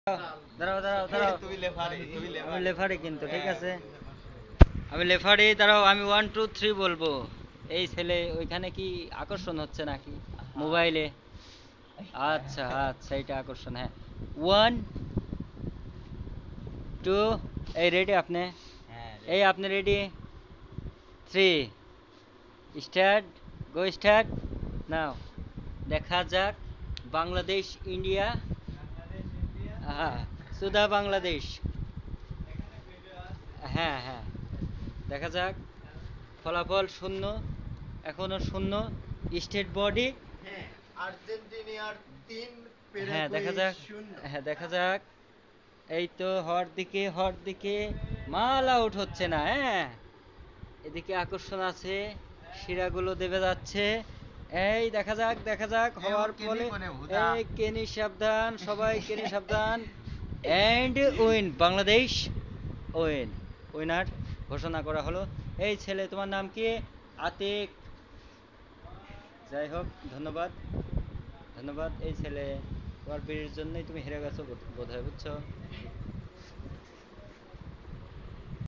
দাঁড়াও দাঁড়াও দাঁড়াও, তুমি লেফারি আমি লেফারি কিন্তু ঠিক আছে, আমি লেফারি। দাঁড়াও, আমি 1 2 3 বলবো। এই ছেলে ওইখানে কি আকর্ষণ হচ্ছে নাকি মোবাইলে? আচ্ছা আচ্ছা, এটা আকর্ষণ, হ্যাঁ। 1 2, এই রেডি আপনি? হ্যাঁ এই আপনি রেডি? 3 স্টার্ট, গো স্টার্ট নাও। দেখা যাক বাংলাদেশ ইন্ডিয়া, হ্যাঁ, সুধা বাংলাদেশ, হ্যাঁ হ্যাঁ, দেখা যাক। ফলাফল শূন্য, এখনো শূন্য। স্টেট বডি, আর্জেন্টিনার 3, হ্যাঁ দেখা প্যারাগুয়ে যাক, 0। হ্যাঁ দেখা যাক। এই তো হওয়ার দিকে হওয়ার দিকে, মাল আউট হচ্ছে না, হ্যাঁ। এদিকে আকর্ষণ আছে, শিরাগুলো দেবে যাচ্ছে। এই দেখা যাক দেখা যাক হওয়ার ফলে। এই কেনি সাবধান, সবাই কেনি সাবধান। And win Bangladesh, win, winner ঘোষণা করা হলো। এই ছেলে তোমার নাম কি? আতিক। যাই হোক, ধন্যবাদ, ধন্যবাদ। এই ছেলে, তোমার বীরের জন্যই তুমি হেরে গেছো বোধ হয়, বুঝছো?